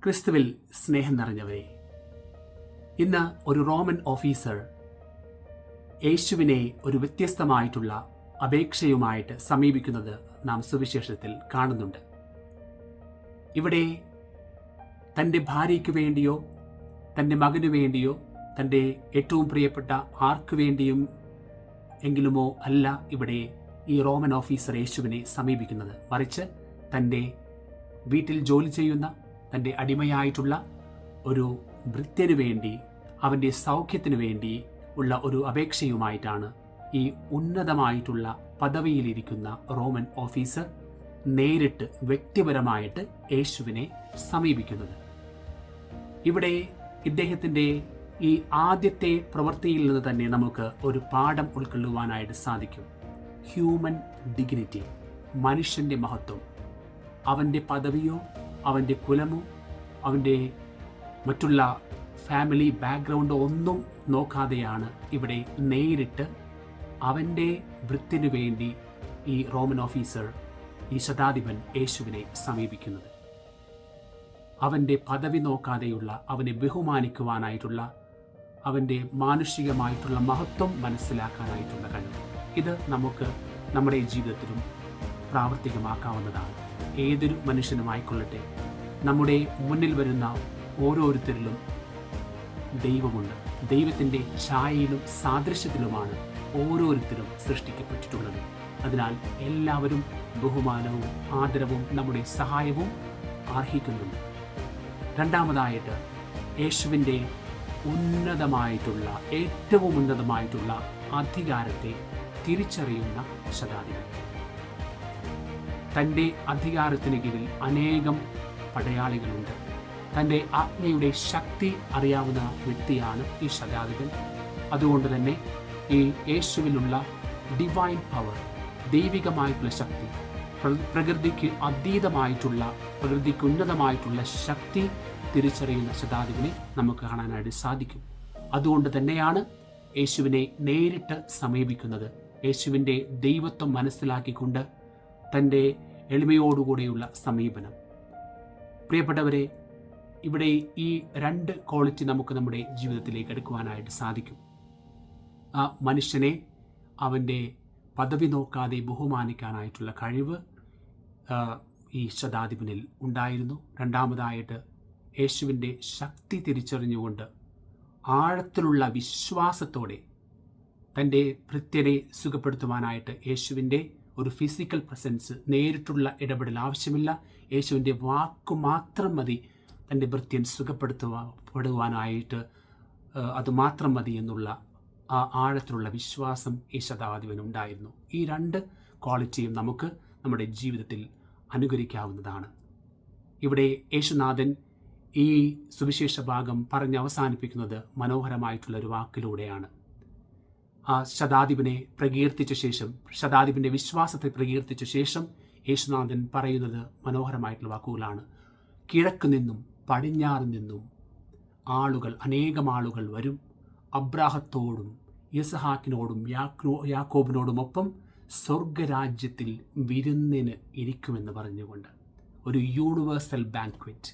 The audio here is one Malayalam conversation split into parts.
ക്രിസ്തുവിൽ സ്നേഹം നിറഞ്ഞവരെ, ഇന്ന് ഒരു റോമൻ ഓഫീസർ യേശുവിനെ ഒരു വ്യത്യസ്തമായിട്ടുള്ള അപേക്ഷയുമായിട്ട് സമീപിക്കുന്നത് നാം സുവിശേഷത്തിൽ കാണുന്നുണ്ട്. ഇവിടെ തൻ്റെ ഭാര്യയ്ക്ക് വേണ്ടിയോ തൻ്റെ മകനു വേണ്ടിയോ തൻ്റെ ഏറ്റവും പ്രിയപ്പെട്ട ആർക്കു വേണ്ടിയും എങ്കിലുമോ അല്ല ഇവിടെ ഈ റോമൻ ഓഫീസർ യേശുവിനെ സമീപിക്കുന്നത്. മറിച്ച് തൻ്റെ വീട്ടിൽ ജോലി ചെയ്യുന്ന തൻ്റെ അടിമയായിട്ടുള്ള ഒരു ഭൃത്യനു വേണ്ടി, അവൻ്റെ സൗഖ്യത്തിനു വേണ്ടി ഉള്ള ഒരു അപേക്ഷയുമായിട്ടാണ് ഈ ഉന്നതമായിട്ടുള്ള പദവിയിലിരിക്കുന്ന റോമൻ ഓഫീസർ നേരിട്ട് വ്യക്തിപരമായിട്ട് യേശുവിനെ സമീപിക്കുന്നത്. ഇവിടെ ഇദ്ദേഹത്തിൻ്റെ ഈ ആദ്യത്തെ പ്രവൃത്തിയിൽ നിന്ന് തന്നെ നമുക്ക് ഒരു പാഠം ഉൾക്കൊള്ളുവാനായിട്ട് സാധിക്കും. ഹ്യൂമൻ ഡിഗ്നിറ്റി, മനുഷ്യൻ്റെ മഹത്വം. അവൻ്റെ പദവിയോ അവൻ്റെ കുലമോ അവൻ്റെ മറ്റുള്ള ഫാമിലി ബാക്ക്ഗ്രൗണ്ടോ ഒന്നും നോക്കാതെയാണ് ഇവിടെ നേരിട്ട് അവൻ്റെ വൃത്തിനു വേണ്ടി ഈ റോമൻ ഓഫീസർ, ഈ ശതാധിപൻ യേശുവിനെ സമീപിക്കുന്നത്. അവൻ്റെ പദവി നോക്കാതെയുള്ള, അവനെ ബഹുമാനിക്കുവാനായിട്ടുള്ള, അവൻ്റെ മാനുഷികമായിട്ടുള്ള മഹത്വം മനസ്സിലാക്കാനായിട്ടുള്ള കഴിവ്. ഇത് നമുക്ക് നമ്മുടെ ജീവിതത്തിലും പ്രാവർത്തികമാക്കാവുന്നതാണ്. ഏതൊരു മനുഷ്യനുമായിക്കൊള്ളട്ടെ, നമ്മുടെ മുന്നിൽ വരുന്ന ഓരോരുത്തരിലും ദൈവമുണ്ട്. ദൈവത്തിൻ്റെ ഛായയിലും സാദൃശ്യത്തിലുമാണ് ഓരോരുത്തരും സൃഷ്ടിക്കപ്പെട്ടിട്ടുള്ളത്. അതിനാൽ എല്ലാവരും ബഹുമാനവും ആദരവും നമ്മുടെ സഹായവും അർഹിക്കുന്നുണ്ട്. രണ്ടാമതായിട്ട്, യേശുവിൻ്റെ ഉന്നതമായിട്ടുള്ള, ഏറ്റവും ഉന്നതമായിട്ടുള്ള അധികാരത്തെ തിരിച്ചറിയുന്ന ശതാധിപൻ. തൻ്റെ അധികാരത്തിന് കീഴിൽ അനേകം പടയാളികളുണ്ട്. തൻ്റെ ആജ്ഞയുടെ ശക്തി അറിയാവുന്ന വ്യക്തിയാണ് ഈ ശതാധിപൻ. അതുകൊണ്ട് തന്നെ ഈ യേശുവിലുള്ള ഡിവൈൻ പവർ, ദൈവികമായിട്ടുള്ള ശക്തി, പ്രകൃതിക്ക് അതീതമായിട്ടുള്ള, പ്രകൃതിക്ക് ഉന്നതമായിട്ടുള്ള ശക്തി തിരിച്ചറിയുന്ന ശതാധിപനെ നമുക്ക് കാണാനായിട്ട് സാധിക്കും. അതുകൊണ്ട് തന്നെയാണ് യേശുവിനെ നേരിട്ട് സമീപിക്കുന്നത്. യേശുവിൻ്റെ ദൈവത്വം മനസ്സിലാക്കിക്കൊണ്ട് തൻ്റെ എളിമയോടുകൂടെയുള്ള സമീപനം. പ്രിയപ്പെട്ടവരെ, ഇവിടെ ഈ രണ്ട് ക്വാളിറ്റി നമുക്ക് നമ്മുടെ ജീവിതത്തിലേക്ക് എടുക്കുവാനായിട്ട് സാധിക്കും. ആ മനുഷ്യനെ അവൻ്റെ പദവി നോക്കാതെ ബഹുമാനിക്കാനായിട്ടുള്ള കഴിവ് ഈ ശതാധിപനിൽ ഉണ്ടായിരുന്നു. രണ്ടാമതായിട്ട്, യേശുവിൻ്റെ ശക്തി തിരിച്ചറിഞ്ഞുകൊണ്ട് ആഴത്തിലുള്ള വിശ്വാസത്തോടെ തൻ്റെ ഭൃത്യനെ സുഖപ്പെടുത്തുവാനായിട്ട് യേശുവിൻ്റെ ഒരു ഫിസിക്കൽ പ്രസൻസ്, നേരിട്ടുള്ള ഇടപെടൽ ആവശ്യമില്ല. യേശുവിൻ്റെ വാക്കു മാത്രം മതി തൻ്റെ ഭൃത്യൻ സുഖപ്പെടുത്തുവാനായിട്ട്, അതുമാത്രം മതി എന്നുള്ള ആ ആഴത്തിലുള്ള വിശ്വാസം ഈ ശതാധിപനുണ്ടായിരുന്നു. ഈ രണ്ട് ക്വാളിറ്റിയും നമുക്ക് നമ്മുടെ ജീവിതത്തിൽ അനുകരിക്കാവുന്നതാണ്. ഇവിടെ യേശുനാഥൻ ഈ സുവിശേഷ ഭാഗം പറഞ്ഞ് അവസാനിപ്പിക്കുന്നത് മനോഹരമായിട്ടുള്ളൊരു വാക്കിലൂടെയാണ്. ആ ശതാധിപനെ പ്രകീർത്തിച്ച ശേഷം, ശതാധിപൻ്റെ വിശ്വാസത്തെ പ്രകീർത്തിച്ച ശേഷം യേശുനാഥൻ പറയുന്നത് മനോഹരമായിട്ടുള്ള വാക്കുകളാണ്. കിഴക്ക് നിന്നും പടിഞ്ഞാറ് നിന്നും ആളുകൾ, അനേകം ആളുകൾ വരും. അബ്രാഹത്തോടും യിസ്ഹാക്കിനോടും യാക്കോബിനോടുമൊപ്പം സ്വർഗരാജ്യത്തിൽ വിരുന്നിന് ഇരിക്കുമെന്ന് പറഞ്ഞുകൊണ്ട് ഒരു യൂണിവേഴ്സൽ ബാങ്ക്വറ്റ്,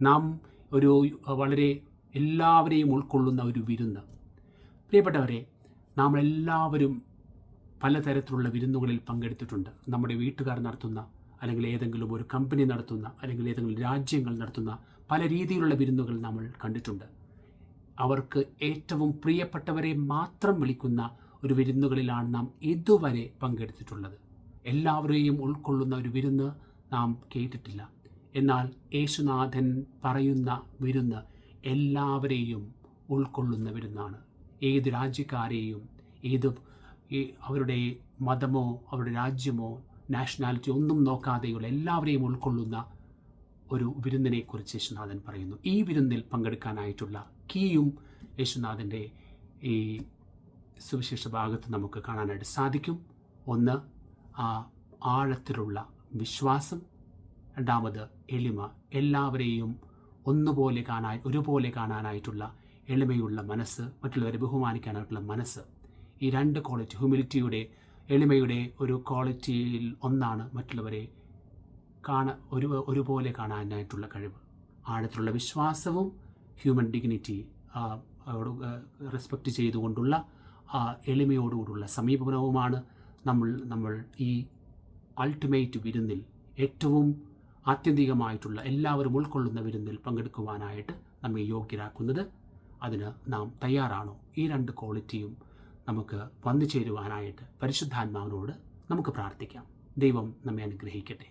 നാം ഒരു വളരെ എല്ലാവരെയും ഉൾക്കൊള്ളുന്ന ഒരു വിരുന്ന്. പ്രിയപ്പെട്ടവരെ, നാം എല്ലാവരും പലതരത്തിലുള്ള വിരുന്നുകളിൽ പങ്കെടുത്തിട്ടുണ്ട്. നമ്മുടെ വീട്ടുകാർ നടത്തുന്ന, അല്ലെങ്കിൽ ഏതെങ്കിലും ഒരു കമ്പനി നടത്തുന്ന, അല്ലെങ്കിൽ ഏതെങ്കിലും രാജ്യങ്ങൾ നടത്തുന്ന പല രീതിയിലുള്ള വിരുന്നുകൾ നമ്മൾ കണ്ടിട്ടുണ്ട്. അവർക്ക് ഏറ്റവും പ്രിയപ്പെട്ടവരെ മാത്രം വിളിക്കുന്ന ഒരു വിരുന്നുകളിലാണ് നാം ഇതുവരെ പങ്കെടുത്തിട്ടുള്ളത്. എല്ലാവരെയും ഉൾക്കൊള്ളുന്ന ഒരു വിരുന്ന് നാം കേട്ടിട്ടില്ല. എന്നാൽ യേശുനാഥൻ പറയുന്ന വിരുന്ന് എല്ലാവരെയും ഉൾക്കൊള്ളുന്ന വിരുന്നാണ്. ഏത് രാജ്യക്കാരെയും, അവരുടെ മതമോ അവരുടെ രാജ്യമോ നാഷണാലിറ്റി ഒന്നും നോക്കാതെയുള്ള എല്ലാവരെയും ഉൾക്കൊള്ളുന്ന ഒരു വിരുന്നിനെക്കുറിച്ച് യേശുനാഥൻ പറയുന്നു. ഈ വിരുന്നിൽ പങ്കെടുക്കാനായിട്ടുള്ള കീയും യേശുനാഥൻ്റെ ഈ സുവിശേഷ ഭാഗത്ത് നമുക്ക് കാണാനായിട്ട് സാധിക്കും. ഒന്ന്, ആ ആഴത്തിലുള്ള വിശ്വാസം. രണ്ടാമത്, എളിമ. എല്ലാവരെയും ഒരുപോലെ കാണാനായിട്ടുള്ള എളിമയുള്ള മനസ്സ്, മറ്റുള്ളവരെ ബഹുമാനിക്കാനായിട്ടുള്ള മനസ്സ്. ഈ രണ്ട് ക്വാളിറ്റി, ഹ്യൂമിലിറ്റിയുടെ, എളിമയുടെ ഒരു ക്വാളിറ്റിയിൽ ഒന്നാണ് മറ്റുള്ളവരെ ഒരുപോലെ കാണാനായിട്ടുള്ള കഴിവ്. ആഴത്തിലുള്ള വിശ്വാസവും ഹ്യൂമൻ ഡിഗ്നിറ്റി റെസ്പെക്റ്റ് ചെയ്തുകൊണ്ടുള്ള എളിമയോടുകൂടുള്ള സമീപനവുമാണ് നമ്മൾ ഈ അൾട്ടിമേറ്റ് വിരുന്നിൽ, ഏറ്റവും ആത്യന്തികമായിട്ടുള്ള എല്ലാവരും ഉൾക്കൊള്ളുന്ന വിരുന്നിൽ പങ്കെടുക്കുവാനായിട്ട് നമ്മെ യോഗ്യരാക്കുന്നത്. അതിന് നാം തയ്യാറാണോ? ഈ 2 ക്വാളിറ്റിയും നമുക്ക് വന്നു ചേരുവാനായിട്ട് പരിശുദ്ധാത്മാവിനോട് നമുക്ക് പ്രാർത്ഥിക്കാം. ദൈവം നമ്മെ അനുഗ്രഹിക്കട്ടെ.